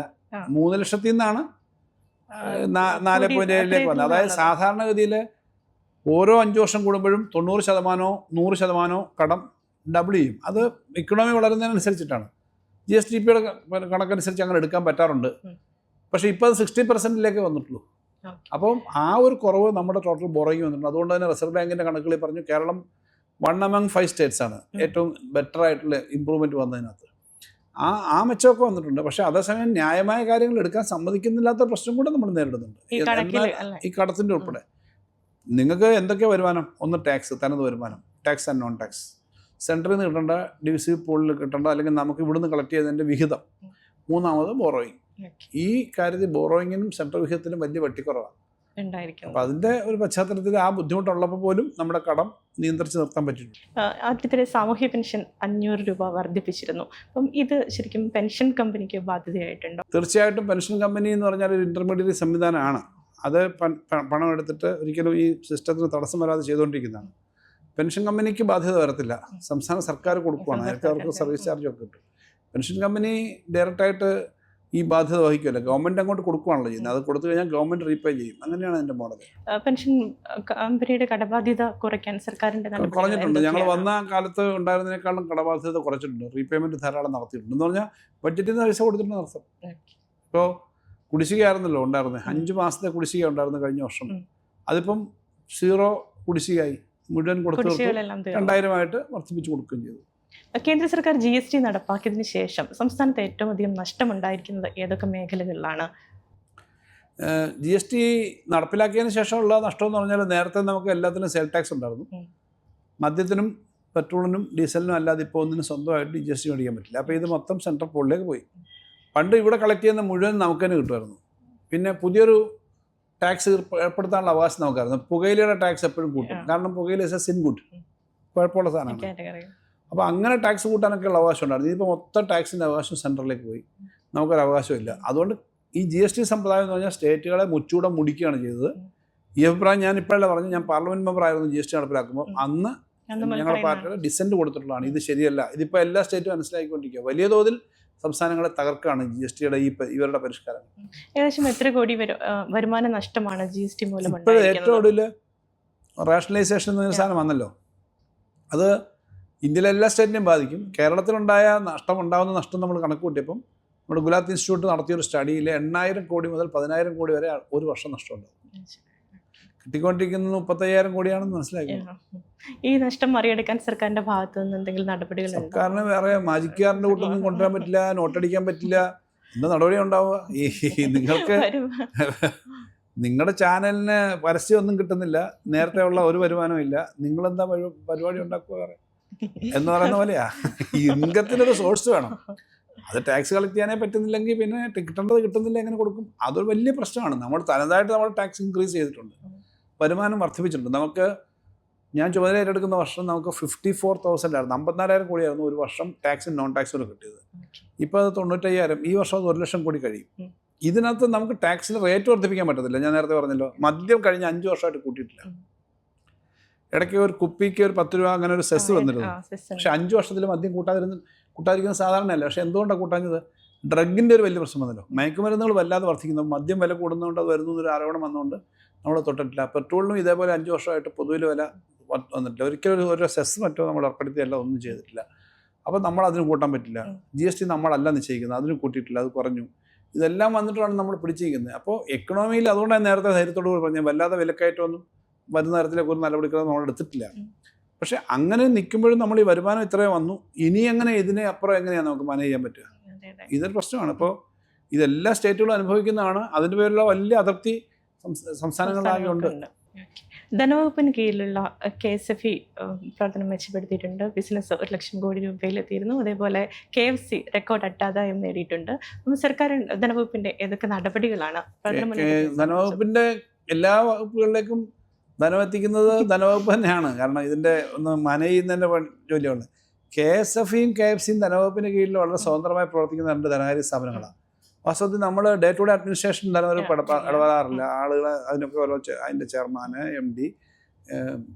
3 ലക്ഷത്തിൽ നിന്നാണ് 4.7 വന്നത്. അതായത് സാധാരണഗതിയിൽ ഓരോ 5 വർഷം കൂടുമ്പോഴും 90%, 100% കടം ഡബിൾ ചെയ്യും. അത് ഇക്കണോമി വളരുന്നതിനനുസരിച്ചിട്ടാണ്. GSDPയുടെ കണക്കനുസരിച്ച് അങ്ങനെ എടുക്കാൻ പറ്റാറുണ്ട്. പക്ഷേ ഇപ്പോൾ അത് 60% വന്നിട്ടുള്ളൂ. അപ്പം ആ ഒരു കുറവ് നമ്മുടെ ടോട്ടൽ ബോറോയിങ് വന്നിട്ടുണ്ട്. അതുകൊണ്ട് തന്നെ റിസർവ് ബാങ്കിൻ്റെ കണക്കുകളിൽ പറഞ്ഞു കേരളം 1 among 5 സ്റ്റേറ്റ്സ് ആണ് ഏറ്റവും ബെറ്റർ ആയിട്ടുള്ള ഇമ്പ്രൂവ്മെൻറ്റ് വന്നതിനകത്ത്. ആ മെച്ചമൊക്കെ വന്നിട്ടുണ്ട്. പക്ഷേ അതേസമയം ന്യായമായ കാര്യങ്ങൾ എടുക്കാൻ സമ്മതിക്കുന്നില്ലാത്ത പ്രശ്നം കൂടെ നമ്മൾ നേരിടുന്നുണ്ട്. ഈ കടത്തിൻ്റെ ഉൾപ്പെടെ നിങ്ങൾക്ക് എന്തൊക്കെ വരുമാനം? ഒന്ന് ടാക്സ്, തനത് വരുമാനം, ടാക്സ് ആൻഡ് നോൺ ടാക്സ്, സെൻറ്ററിൽ നിന്ന് കിട്ടേണ്ട ഡിവിസീവ് പൂളിൽ കിട്ടേണ്ട അല്ലെങ്കിൽ നമുക്ക് ഇവിടുന്ന് കളക്ട് ചെയ്തതിൻ്റെ വിഹിതം, മൂന്നാമത് ബോറോയിങ്. ഈ കാര്യത്തിൽ ബോറോയിങ്ങിനും സെൻട്രൽ വിഹിതത്തിനും വലിയ വെട്ടിക്കുറവാണ്. അപ്പോൾ അതിൻ്റെ ഒരു പശ്ചാത്തലത്തിൽ ആ ബുദ്ധിമുട്ടുള്ളപ്പോൾ പോലും നമ്മുടെ കടം നിയന്ത്രിച്ച് നിർത്താൻ പറ്റിയിട്ടുണ്ട്. ആദ്യത്തെ സാമൂഹ്യ പെൻഷൻ 500 രൂപ വർദ്ധിപ്പിച്ചിരുന്നു. അപ്പം ഇത് ശരിക്കും പെൻഷൻ കമ്പനിക്ക് ബാധ്യതയായിട്ടുണ്ടോ? തീർച്ചയായിട്ടും പെൻഷൻ കമ്പനി എന്ന് പറഞ്ഞാൽ ഒരു ഇൻ്റർമീഡിയറ്റ് സംവിധാനമാണ്. അത് പണം എടുത്തിട്ട് ഒരിക്കലും ഈ സിസ്റ്റത്തിന് തടസ്സം വരാതെ ചെയ്തുകൊണ്ടിരിക്കുന്നതാണ്. പെൻഷൻ കമ്പനിക്ക് ബാധ്യത വരത്തില്ല, സംസ്ഥാന സർക്കാർ കൊടുക്കുകയാണ്. നേരത്തെ അവർക്ക് സർവീസ് ചാർജൊക്കെ കിട്ടും. പെൻഷൻ കമ്പനി ഡയറക്റ്റായിട്ട് ഈ ബാധ്യത വഹിക്കുമല്ലോ, ഗവൺമെൻറ് അങ്ങോട്ട് കൊടുക്കുകയാണല്ലോ ചെയ്യുന്നത്. അത് കൊടുത്തു കഴിഞ്ഞാൽ ഗവൺമെൻറ് റീപേ ചെയ്യും. അങ്ങനെയാണ് അതിൻ്റെ മോഡൽ. പെൻഷൻ കമ്പനിയുടെ കടബാധ്യത കുറയ്ക്കാൻ സർക്കാരിൻ്റെ കുറഞ്ഞിട്ടുണ്ട്. ഞങ്ങൾ വന്ന കാലത്ത് ഉണ്ടായിരുന്നതിനേക്കാളും കടബാധ്യത കുറച്ചിട്ടുണ്ട്. റീപേയ്മെൻറ്റ് ധാരാളം നടത്തിയിട്ടുണ്ട്. എന്ന് പറഞ്ഞാൽ ബഡ്ജറ്റിൽ നിന്ന് പൈസ കൊടുത്തിട്ടുണ്ട് അർത്ഥം. ഇപ്പോൾ കുടിശ്ശികയായിരുന്നല്ലോ ഉണ്ടായിരുന്നത്, 5 മാസത്തെ കുടിശ്ശിക ഉണ്ടായിരുന്നു കഴിഞ്ഞ വർഷം. അതിപ്പം 0 കുടിശ്ശികയായി, മുഴുവൻ കൊടുത്തു 2000 വർദ്ധിപ്പിച്ച് കൊടുക്കുകയും ചെയ്തു. കേന്ദ്ര സർക്കാർ GST നടപ്പാക്കിയതിന് ശേഷം സംസ്ഥാനത്ത് ഏറ്റവും അധികം നഷ്ടമുണ്ടായിരിക്കുന്നത് ഏതൊക്കെ മേഖലകളിലാണ്? GST നടപ്പിലാക്കിയതിന് ശേഷമുള്ള നഷ്ടം എന്ന് പറഞ്ഞാൽ, നേരത്തെ നമുക്ക് എല്ലാത്തിനും സെയിൽ ടാക്സ് ഉണ്ടായിരുന്നു. മദ്യത്തിനും പെട്രോളിനും ഡീസലിനും അല്ലാതെ ഇപ്പോൾ ഒന്നിനും സ്വന്തമായിട്ട് GST മേടിക്കാൻ പറ്റില്ല. അപ്പോൾ ഇത് മൊത്തം സെൻട്രൽ പോളിലേക്ക് പോയി. പണ്ട് ഇവിടെ കളക്ട് ചെയ്യുന്ന മുഴുവൻ നമുക്ക് തന്നെ കിട്ടുമായിരുന്നു. പിന്നെ പുതിയൊരു ടാക്സ് ഏർപ്പെടുത്താനുള്ള അവകാശം നമുക്കായിരുന്നു. പുകയിലയുടെ ടാക്സ് എപ്പോഴും കൂട്ടും, കാരണം പുകയില ഇസ് എ സിൻ ഗുഡ്, കുഴപ്പമുള്ള സാധനമാണ്. അപ്പോൾ അങ്ങനെ ടാക്സ് കൂട്ടാനൊക്കെയുള്ള അവകാശം ഉണ്ടായിരുന്നു. ഇതിപ്പോൾ മൊത്തം ടാക്സിൻ്റെ അവകാശം സെൻട്രലിലേക്ക് പോയി, നമുക്കൊരു അവകാശമില്ല. അതുകൊണ്ട് ഈ GST സമ്പ്രദായം എന്ന് പറഞ്ഞാൽ സ്റ്റേറ്റുകളെ മുച്ചൂടെ മുടിക്കുകയാണ് ചെയ്തത്. ഈ അഭിപ്രായം ഞാൻ ഇപ്പോഴല്ലേ പറഞ്ഞു, ഞാൻ പാർലമെൻറ്റ് മെമ്പർ ആയിരുന്നു GST നടപ്പിലാക്കുമ്പോൾ. അന്ന് ഞങ്ങളുടെ പാർട്ടിയുടെ ഡിസെൻറ്റ് കൊടുത്തിട്ടുള്ളതാണ്, ഇത് ശരിയല്ല. ഇതിപ്പോൾ എല്ലാ സ്റ്റേറ്റും മനസ്സിലാക്കിക്കൊണ്ടിരിക്കുക. വലിയ തോതിൽ സംസ്ഥാനങ്ങളെ തകർക്കാണ് GSTയുടെ ഇവരുടെ പരിഷ്കാരം. ഏകദേശം എത്ര കോടി വരുമാന നഷ്ടമാണ് GST മൂലം? ഇപ്പോൾ ഏറ്റവും ഒടുവിൽ റേഷണലൈസേഷൻ എന്നൊരു സാധനം വന്നല്ലോ, അത് ഇന്ത്യയിലെ എല്ലാ സ്റ്റേറ്റിനെയും ബാധിക്കും. കേരളത്തിലുണ്ടായ ഉണ്ടാകുന്ന നഷ്ടം നമ്മൾ കണക്ക് കൂട്ടിയപ്പം നമ്മുടെ ഗുലാത്ത് ഇൻസ്റ്റിറ്റ്യൂട്ട് നടത്തിയൊരു സ്റ്റഡിയിൽ 8,000 കോടി മുതൽ 10,000 കോടി വരെ ഒരു വർഷം നഷ്ടമുണ്ടാകും. കിട്ടിക്കൊണ്ടിരിക്കുന്നത് 35,000 കോടിയാണെന്ന് മനസ്സിലാക്കി. ഈ നഷ്ടം മറികടക്കാൻ സർക്കാരിന്റെ ഭാഗത്തു നിന്ന് എന്തെങ്കിലും നടപടികൾ? സർക്കാരിന് വേറെ മാജിക്കാറിന്റെ കൂട്ടൊന്നും കൊണ്ടുവരാൻ പറ്റില്ല, നോട്ടടിക്കാൻ പറ്റില്ല. എന്താ നടപടി ഉണ്ടാവുക? ഈ നിങ്ങൾക്ക് നിങ്ങളുടെ ചാനലിന് പരസ്യമൊന്നും കിട്ടുന്നില്ല, നേരത്തെ ഉള്ള ഒരു വരുമാനവും ഇല്ല, നിങ്ങളെന്താ പരിപാടി ഉണ്ടാക്കുക വേറെ എന്ന് പറയുന്ന പോലെയാ. ഈ ഇൻകത്തിനൊരു സോഴ്സ് വേണം. അത് ടാക്സ് കളക്ട് ചെയ്യാനേ പറ്റുന്നില്ലെങ്കിൽ പിന്നെ കിട്ടേണ്ടത് കിട്ടുന്നില്ല, എങ്ങനെ കൊടുക്കും? അതൊരു വലിയ പ്രശ്നമാണ്. നമ്മൾ തനതായിട്ട് നമ്മൾ ടാക്സ് ഇൻക്രീസ് ചെയ്തിട്ടുണ്ട്, വരുമാനം വർദ്ധിപ്പിച്ചിട്ടുണ്ട്. നമുക്ക് ഞാൻ ചുമതല ഏറ്റെടുക്കുന്ന വർഷം നമുക്ക് 54,000 ആയിരുന്നു, 54,000 കോടിയായിരുന്നു ഒരു വർഷം ടാക്സും നോൺ ടാക്സും കിട്ടിയത്. ഇപ്പോൾ അത് 95,000. ഈ വർഷം അത് 1,00,000 കോടി കഴിയും. ഇതിനകത്ത് നമുക്ക് ടാക്സിൽ റേറ്റ് വർദ്ധിപ്പിക്കാൻ പറ്റത്തില്ല. ഞാൻ നേരത്തെ പറഞ്ഞല്ലോ, മദ്യം കഴിഞ്ഞ 5 വർഷമായിട്ട് കൂട്ടിയിട്ടില്ല. ഇടയ്ക്ക് ഒരു കുപ്പിക്ക് ഒരു 10 രൂപ അങ്ങനെ ഒരു സെസ് വന്നിരുന്നു. പക്ഷെ 5 വർഷത്തിൽ മദ്യം കൂട്ടാതിരിക്കുന്നത് സാധാരണയല്ല. പക്ഷെ എന്തുകൊണ്ടാണ് കൂട്ടാഞ്ഞത്? ഡ്രഗിൻ്റെ ഒരു വലിയ പ്രശ്നം വന്നല്ലോ. മയക്കുമരുന്നുകൾ വല്ലാതെ വർദ്ധിക്കുന്നു, മദ്യം വില കൂടുന്നതുകൊണ്ട് അത് വരുന്നു എന്നൊരു ആരോപണം വന്നതുകൊണ്ട് നമ്മൾ തൊട്ടിട്ടില്ല. പെട്രോളിനും ഇതേപോലെ 5 വർഷമായിട്ട് പൊതുവിൽ വില വന്നിട്ടില്ല. ഒരിക്കലും ഒരു സെസ് മറ്റോ നമ്മൾ ഏർപ്പെടുത്തിയല്ല, ഒന്നും ചെയ്തിട്ടില്ല. അപ്പോൾ നമ്മൾ അതിന് കൂട്ടാൻ പറ്റില്ല. GST നമ്മളല്ല നിശ്ചയിക്കുന്നത്, അതിന് കൂട്ടിയിട്ടില്ല, അത് കുറഞ്ഞു. ഇതെല്ലാം വന്നിട്ടാണ് നമ്മൾ പിടിച്ചിരിക്കുന്നത്. അപ്പോൾ എക്കണോമിയിൽ അതുകൊണ്ടാണ് നേരത്തെ ധൈര്യത്തോട് പറഞ്ഞത്, വല്ലാതെ വിലക്കയറ്റമൊന്നും വരുന്ന തരത്തിലേക്ക് ഒരു നടപടിക്രമം നമ്മൾ എടുത്തിട്ടില്ല. പക്ഷെ അങ്ങനെ നിൽക്കുമ്പോഴും നമ്മൾ ഈ വരുമാനം ഇത്രയും വന്നു, ഇനി എങ്ങനെ ഇതിനെ അപ്പുറം എങ്ങനെയാണ് നമുക്ക് മാനേജ് ചെയ്യാൻ പറ്റുക? ഇതൊരു പ്രശ്നമാണ്. ഇപ്പോൾ ഇതെല്ലാ സ്റ്റേറ്റുകളും അനുഭവിക്കുന്നതാണ്. അതിൻ്റെ പേരിലുള്ള വലിയ അതിർത്തി സംസ്ഥാനങ്ങളിലാകെ ഉണ്ട്. ധനവകുപ്പിന് കീഴിലുള്ള KSFE പ്രവർത്തനം മെച്ചപ്പെടുത്തിയിട്ടുണ്ട്. ബിസിനസ് 1,00,000 കോടി രൂപയിലെത്തിയിരുന്നു. അതേപോലെ KFC റെക്കോർഡ് അറ്റാദായം നേടിയിട്ടുണ്ട്. അപ്പം സർക്കാർ ധനവകുപ്പിന്റെ ഏതൊക്കെ നടപടികളാണ്? ധനവകുപ്പിന്റെ എല്ലാ വകുപ്പുകളിലേക്കും ധനമെത്തിക്കുന്നത് ധനവകുപ്പ് തന്നെയാണ്. കാരണം ഇതിൻ്റെ ഒന്ന് മാനേജ് ചെയ്യുന്നതിൻ്റെ ജോലിയാണ്. KSFEയും KFCയും ധനവകുപ്പിന് കീഴിൽ വളരെ സ്വതന്ത്രമായി പ്രവർത്തിക്കുന്ന 2 ധനകാര്യ സ്ഥാപനങ്ങളാണ്. വാസ്തവത്തിൽ നമ്മൾ ഡേ ടു ഡേ അഡ്മിനിസ്ട്രേഷൻ ധനവകുപ്പ് ഇടപെടാറില്ല. ആളുകൾ അതിനൊക്കെ ഓരോ അതിൻ്റെ ചെയർമാന്, MD,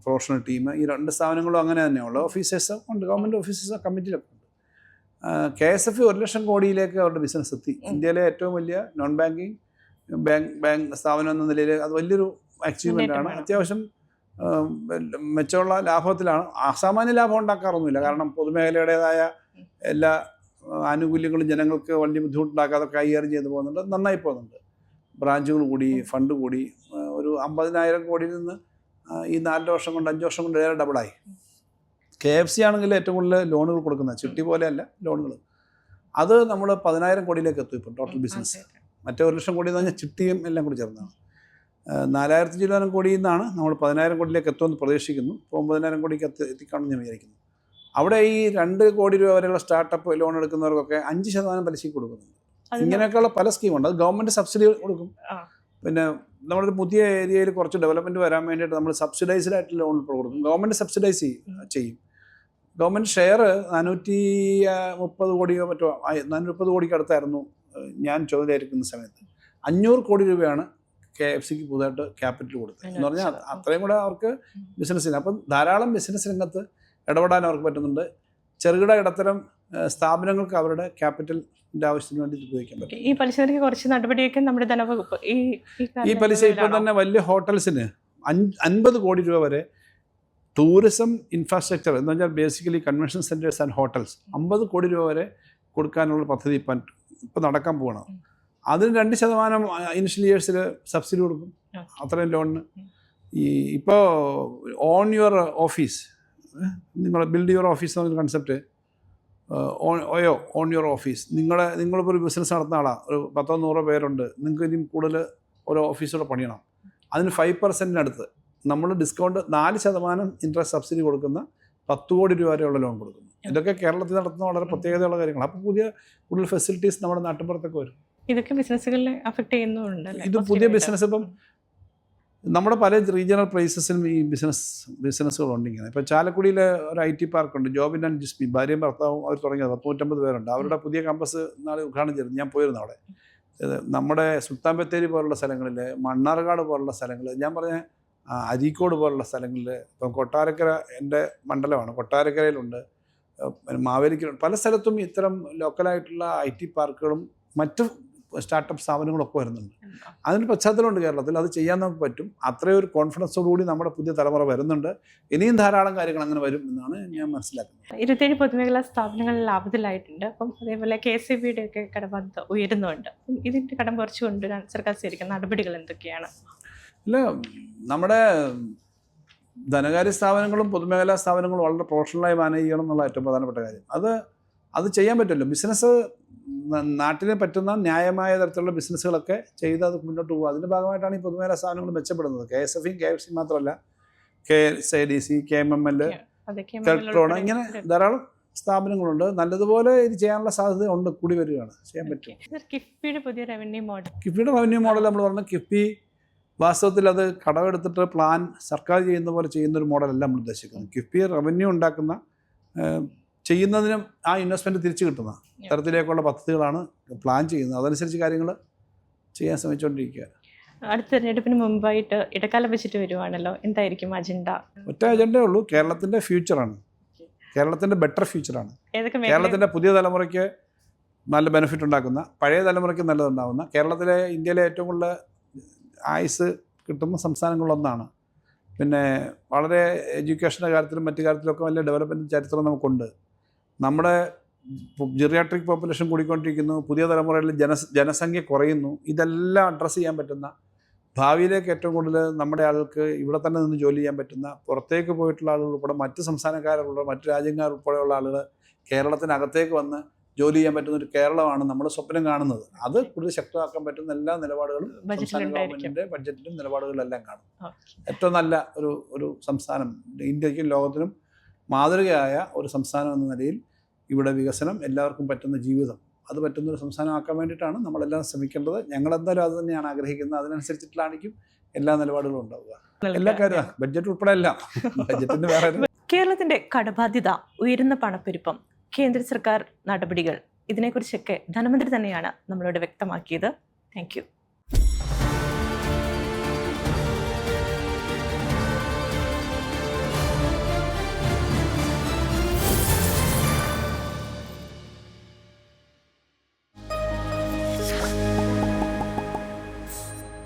പ്രൊഫഷണൽ ടീം, ഈ 2 സ്ഥാപനങ്ങളും അങ്ങനെ തന്നെയുള്ളൂ. ഓഫീസേഴ്സ് ഉണ്ട്, ഗവൺമെൻറ് ഓഫീസേഴ്സ് കമ്മിറ്റിയിലൊക്കെ ഉണ്ട്. KSFE 1,00,000 കോടിയിലേക്ക് അവരുടെ ബിസിനസ് എത്തി. ഇന്ത്യയിലെ ഏറ്റവും വലിയ നോൺ ബാങ്കിങ് ബാങ്ക് സ്ഥാപനം എന്ന നിലയിൽ അത് വലിയൊരു അച്ചീവ്മെൻ്റ് ആണ്. അത്യാവശ്യം മെച്ചമുള്ള ലാഭത്തിലാണ്. അസാമാന്യ ലാഭം ഉണ്ടാക്കാറൊന്നുമില്ല, കാരണം പൊതുമേഖലയുടേതായ എല്ലാ ആനുകൂല്യങ്ങളും ജനങ്ങൾക്ക് വലിയ ബുദ്ധിമുട്ടുണ്ടാക്കാതെ കൈകാര്യം ചെയ്ത് പോകുന്നുണ്ട്, നന്നായി പോകുന്നുണ്ട്. ബ്രാഞ്ചുകൾ കൂടി, ഫണ്ട് കൂടി, ഒരു 50,000 കോടിയിൽ നിന്ന് ഈ 4 വർഷം കൊണ്ട് 5 വർഷം കൊണ്ട് ഏറെ ഡബിളായി. KFC ആണെങ്കിൽ ഏറ്റവും കൂടുതൽ ലോണുകൾ കൊടുക്കുന്നത്, ചിട്ടി പോലെയല്ല ലോണുകൾ, അത് നമ്മൾ 10,000 കോടിയിലേക്ക് എത്തും ഇപ്പോൾ ടോട്ടൽ ബിസിനസ്. മറ്റേ 1,00,000 കോടി എന്ന് പറഞ്ഞാൽ ചിട്ടിയും എല്ലാം കൂടി ചേർന്നതാണ്. 4,000 ചില്ലാനം കോടിയിൽ നിന്നാണ് നമ്മൾ 10,000 കോടിയിലേക്ക് എത്തുമെന്ന് പ്രതീക്ഷിക്കുന്നു. ഇപ്പോൾ 9,000 കോടിക്ക് എത്തിക്കാണെന്ന് ഞാൻ വിചാരിക്കുന്നു. അവിടെ ഈ 2 കോടി രൂപ വരെയുള്ള സ്റ്റാർട്ടപ്പ് ലോൺ എടുക്കുന്നവർക്കൊക്കെ 5% പലിശയ്ക്ക് കൊടുക്കുന്നുണ്ട്. ഇങ്ങനെയൊക്കെയുള്ള പല സ്കീമുണ്ട്. അത് ഗവൺമെൻറ് സബ്സിഡി കൊടുക്കും. പിന്നെ നമ്മളൊരു പുതിയ ഏരിയയിൽ കുറച്ച് ഡെവലപ്മെൻറ്റ് വരാൻ വേണ്ടിയിട്ട് നമ്മൾ സബ്സിഡൈസ്ഡ് ആയിട്ട് ലോൺ കൊടുക്കും. ഗവൺമെൻറ് സബ്സിഡൈസ് ചെയ്യും. ഗവൺമെൻറ് ഷെയർ 430 കോടിയോ മറ്റോ 430 കോടിക്ക് അടുത്തായിരുന്നു ഞാൻ ചുമതലയായിരിക്കുന്ന സമയത്ത്. 500 കോടി രൂപയാണ് KFCക്ക് പുതുതായിട്ട് ക്യാപിറ്റൽ കൊടുത്തത് എന്ന് പറഞ്ഞാൽ അത്രയും കൂടെ അവർക്ക് ബിസിനസ്സിന്. അപ്പം ധാരാളം ബിസിനസ് രംഗത്ത് ഇടപെടാൻ അവർക്ക് പറ്റുന്നുണ്ട്. ചെറുകിട ഇടത്തരം സ്ഥാപനങ്ങൾക്ക് അവരുടെ ക്യാപിറ്റലിൻ്റെ ആവശ്യത്തിന് വേണ്ടി ഉപയോഗിക്കാൻ പറ്റും. ഈ പലിശ നിരക്ക് കുറച്ച് നടപടിയൊക്കെ നമ്മുടെ ധനവകുപ്പ് ഈ പലിശ ഇപ്പോൾ തന്നെ വലിയ ഹോട്ടൽസിന് 50 കോടി രൂപ വരെ ടൂറിസം ഇൻഫ്രാസ്ട്രക്ചർ എന്ന് പറഞ്ഞാൽ basically convention centres and hotels 50 കോടി രൂപ വരെ കൊടുക്കാനുള്ള പദ്ധതി ഇപ്പം നടക്കാൻ പോകണം. അതിന് 2% ഇനിഷ്യൽ ഇയേഴ്സിൽ സബ്സിഡി കൊടുക്കും അത്രയും ലോണിന്. ഇപ്പോൾ ഓൺ യുവർ ഓഫീസ്, നിങ്ങൾ ബിൽഡ് യുവർ ഓഫീസ് എന്ന കൺസെപ്റ്റ്, ഓൺ യുവർ ഓഫീസ്. നിങ്ങളിപ്പോൾ ഒരു ബിസിനസ് നടത്തുന്ന ആളാണ്, ഒരു 10-100 പേരുണ്ട്, നിങ്ങൾക്ക് ഇനിയും കൂടുതൽ ഓരോ ഓഫീസോടെ പണിയണം. അതിന് 5% അടുത്ത് നമ്മൾ ഡിസ്കൗണ്ട് 4% ഇൻട്രസ്റ്റ് സബ്സിഡി കൊടുക്കുന്ന 10 കോടി രൂപ വരെയുള്ള ലോൺ കൊടുക്കുന്നു. ഇതൊക്കെ കേരളത്തിൽ നടത്തുന്ന വളരെ പ്രത്യേകതയുള്ള കാര്യങ്ങൾ. അപ്പോൾ കൂടുതൽ ഫെസിലിറ്റീസ് നമ്മുടെ നാട്ടിൻപുറത്തൊക്കെ വരും. ഇതൊക്കെ ബിസിനസ്സുകളിൽ അഫക്റ്റ് ചെയ്യുന്നുണ്ട്. ഇത് പുതിയ ബിസിനസ് ഇപ്പം നമ്മുടെ പല റീജിയണൽ പ്ലേസസിലും ഈ ബിസിനസ്സുകളുണ്ട്. ഇങ്ങനെ ഇപ്പോൾ ചാലക്കുടിയിൽ ഒരു IT പാർക്കുണ്ട്, ജോബിൻ ആൻഡ് ജിസ്മി, ഭാര്യയും ഭർത്താവും അവർ തുടങ്ങിയത് 150 പേരുണ്ട്. അവരുടെ പുതിയ ക്യാമ്പസ് നാളെ ഉദ്ഘാടനം ചെയ്തു. ഞാൻ പോയിരുന്നു അവിടെ. നമ്മുടെ സുൽത്താൻ ബത്തേരി പോലുള്ള സ്ഥലങ്ങളിൽ, മണ്ണാർക്കാട് പോലുള്ള സ്ഥലങ്ങളിൽ, ഞാൻ പറഞ്ഞ അരീക്കോട് പോലുള്ള സ്ഥലങ്ങളിൽ, ഇപ്പം കൊട്ടാരക്കര എൻ്റെ മണ്ഡലമാണ്, കൊട്ടാരക്കരയിലുണ്ട്, മാവേലിക്കലുണ്ട്, പല സ്ഥലത്തും ഇത്തരം ലോക്കലായിട്ടുള്ള IT പാർക്കുകളും മറ്റു സ്റ്റാർട്ടപ്പ് സ്ഥാപനങ്ങളൊക്കെ വരുന്നുണ്ട്. അതിന് പശ്ചാത്തലമുണ്ട് കേരളത്തിൽ. അത് ചെയ്യാൻ നമുക്ക് പറ്റും. അത്രയും ഒരു കോൺഫിഡൻസോടുകൂടി നമ്മുടെ പുതിയ തലമുറ വരുന്നുണ്ട്. ഇനിയും ധാരാളം കാര്യങ്ങൾ അങ്ങനെ വരും എന്നാണ് ഞാൻ മനസ്സിലാക്കുന്നത്. 27 പൊതുമേഖലാ സ്ഥാപനങ്ങൾ ലാഭത്തിലായിട്ടുണ്ട്. അപ്പം അതേപോലെ KSEBയുടെ ഒക്കെ കടബാധ്യത ഉയരുന്നുണ്ട്. അപ്പം ഇതിൻ്റെ കടം കുറച്ച് കൊണ്ടുവരാൻ സർക്കാർ സ്വീകരിക്കുന്ന നടപടികൾ എന്തൊക്കെയാണ്? ഇല്ല, നമ്മുടെ ധനകാര്യ സ്ഥാപനങ്ങളും പൊതുമേഖലാ സ്ഥാപനങ്ങളും വളരെ പ്രൊഫഷണലായി മാനേജ് ചെയ്യണം എന്നുള്ള ഏറ്റവും പ്രധാനപ്പെട്ട കാര്യം. അത് ചെയ്യാൻ പറ്റുമല്ലോ. ബിസിനസ് നാട്ടിന് പറ്റുന്ന ന്യായമായ തരത്തിലുള്ള ബിസിനസ്സുകളൊക്കെ ചെയ്ത് അത് മുന്നോട്ട് പോകുക. അതിൻ്റെ ഭാഗമായിട്ടാണ് ഈ പൊതുമേഖലാ സ്ഥാപനങ്ങൾ മെച്ചപ്പെടുന്നത്. KSFയും KFC മാത്രമല്ല, KSIDC, KMML, കെൽട്രോൺ, ഇങ്ങനെ ധാരാളം സ്ഥാപനങ്ങളുണ്ട്. നല്ലതുപോലെ ഇത് ചെയ്യാനുള്ള സാധ്യത ഉണ്ട്, കൂടി വരികയാണ്, ചെയ്യാൻ പറ്റും. കിഫ്ബിയുടെ പുതിയ റവന്യൂ മോഡൽ നമ്മൾ പറഞ്ഞ കിഫ്ബി വാസ്തവത്തിൽ അത് കടമെടുത്തിട്ട് പ്ലാൻ സർക്കാർ ചെയ്യുന്ന പോലെ ചെയ്യുന്നൊരു മോഡലല്ല നമ്മൾ ഉദ്ദേശിക്കുന്നത്. കിഫ്ബി റവന്യൂ ഉണ്ടാക്കുന്ന ചെയ്യുന്നതിനും ആ ഇൻവെസ്റ്റ്മെൻറ്റ് തിരിച്ചു കിട്ടുന്ന തരത്തിലേക്കുള്ള പദ്ധതികളാണ് പ്ലാൻ ചെയ്യുന്നത്. അതനുസരിച്ച് കാര്യങ്ങൾ ചെയ്യാൻ ശ്രമിച്ചുകൊണ്ടിരിക്കുക. അടുത്ത തെരഞ്ഞെടുപ്പിന് മുമ്പായിട്ട് ഇടക്കാല ബജറ്റ് വരുവാണല്ലോ, എന്തായിരിക്കും അജണ്ട? ഒറ്റ അജണ്ടേ ഉള്ളൂ, കേരളത്തിൻ്റെ ഫ്യൂച്ചറാണ്, കേരളത്തിൻ്റെ ബെറ്റർ ഫ്യൂച്ചറാണ്. കേരളത്തിൻ്റെ പുതിയ തലമുറയ്ക്ക് നല്ല ബെനിഫിറ്റ് ഉണ്ടാക്കുന്ന, പഴയ തലമുറയ്ക്ക് നല്ലതുണ്ടാകുന്ന, ഇന്ത്യയിലെ ഏറ്റവും കൂടുതൽ ആയുസ് കിട്ടുന്ന സംസ്ഥാനങ്ങളിലൊന്നാണ്. പിന്നെ വളരെ എഡ്യൂക്കേഷൻ്റെ കാര്യത്തിലും മറ്റു കാര്യത്തിലൊക്കെ വലിയ ഡെവലപ്മെൻറ്റ് ചരിത്രം നമുക്കുണ്ട്. നമ്മുടെ ജിറിയാട്രിക് പോപ്പുലേഷൻ കൂടിക്കൊണ്ടിരിക്കുന്നു, പുതിയ തലമുറയിൽ ജനസംഖ്യ കുറയുന്നു. ഇതെല്ലാം അഡ്രസ്സ് ചെയ്യാൻ പറ്റുന്ന, ഭാവിയിലേക്ക് ഏറ്റവും കൂടുതൽ നമ്മുടെ ആളുകൾക്ക് ഇവിടെ തന്നെ നിന്ന് ജോലി ചെയ്യാൻ പറ്റുന്ന, പുറത്തേക്ക് പോയിട്ടുള്ള ആളുകൾ ഉൾപ്പെടെ, മറ്റ് സംസ്ഥാനക്കാരുള്ള, മറ്റ് രാജ്യക്കാർ ഉൾപ്പെടെയുള്ള ആളുകൾ കേരളത്തിനകത്തേക്ക് വന്ന് ജോലി ചെയ്യാൻ പറ്റുന്ന ഒരു കേരളമാണ് നമ്മൾ സ്വപ്നം കാണുന്നത്. അത് കൂടുതൽ ശക്തമാക്കാൻ പറ്റുന്ന എല്ലാ നിലപാടുകളും സംസ്ഥാന ഗവൺമെൻറ്റിൻ്റെ ബഡ്ജറ്റിലും നിലപാടുകളിലെല്ലാം കാണും. ഏറ്റവും നല്ല ഒരു സംസ്ഥാനം, ഇന്ത്യക്കും ലോകത്തിനും മാതൃകയായ ഒരു സംസ്ഥാനം എന്ന നിലയിൽ ഇവിടെ വികസനം, എല്ലാവർക്കും പറ്റുന്ന ജീവിതം, അത് പറ്റുന്നൊരു സംസ്ഥാനമാക്കാൻ വേണ്ടിയിട്ടാണ് നമ്മളെല്ലാം ശ്രമിക്കേണ്ടത്. ഞങ്ങളെന്തായാലും അത് തന്നെയാണ് ആഗ്രഹിക്കുന്നത്. അതിനനുസരിച്ചിട്ടായിരിക്കും എല്ലാ നിലപാടുകളും ഉണ്ടാവുക. എല്ലാ കാര്യവും ബഡ്ജറ്റ് ഉൾപ്പെടെ എല്ലാം. ബഡ്ജറ്റിന് വേറെ കേരളത്തിൻ്റെ കടബാധ്യത, ഉയരുന്ന പണപ്പെരുപ്പം, കേന്ദ്ര സർക്കാർ നടപടികൾ, ഇതിനെക്കുറിച്ചൊക്കെ ധനമന്ത്രി തന്നെയാണ് നമ്മളോട് വ്യക്തമാക്കിയത്. Thank you.